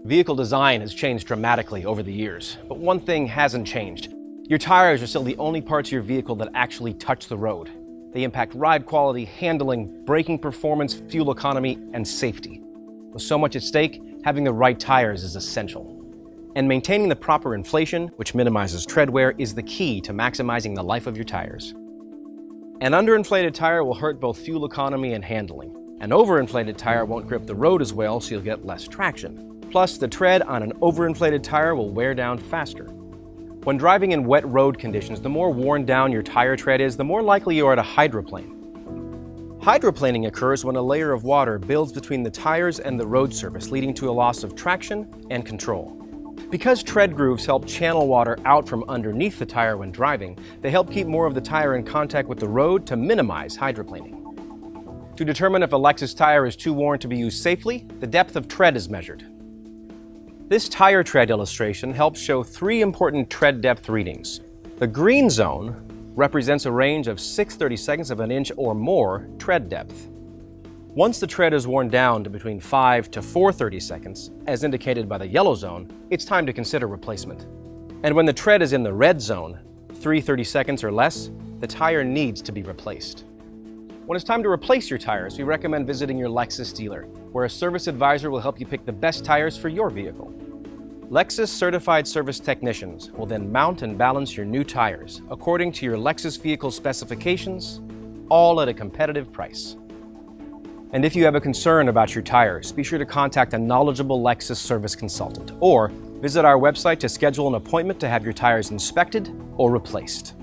Vehicle design has changed dramatically over the years, but one thing hasn't changed. Your tires are still the only parts of your vehicle that actually touch the road. They impact ride quality, handling, braking performance, fuel economy, and safety. With so much at stake, having the right tires is essential. And maintaining the proper inflation, which minimizes tread wear, is the key to maximizing the life of your tires. An underinflated tire will hurt both fuel economy and handling. An overinflated tire won't grip the road as well, so you'll get less traction. Plus, the tread on an overinflated tire will wear down faster. When driving in wet road conditions, the more worn down your tire tread is, the more likely you are to hydroplane. Hydroplaning occurs when a layer of water builds between the tires and the road surface, leading to a loss of traction and control. Because tread grooves help channel water out from underneath the tire when driving, they help keep more of the tire in contact with the road to minimize hydroplaning. To determine if a Lexus tire is too worn to be used safely, the depth of tread is measured. This tire tread illustration helps show 3 important tread depth readings. The green zone represents a range of 6/32 of an inch or more tread depth. Once the tread is worn down to between 5 to 4/32, as indicated by the yellow zone, it's time to consider replacement. And when the tread is in the red zone, 3/32 or less, the tire needs to be replaced. When it's time to replace your tires, we recommend visiting your Lexus dealer, where a service advisor will help you pick the best tires for your vehicle. Lexus certified service technicians will then mount and balance your new tires according to your Lexus vehicle specifications, all at a competitive price. And if you have a concern about your tires, be sure to contact a knowledgeable Lexus service consultant or visit our website to schedule an appointment to have your tires inspected or replaced.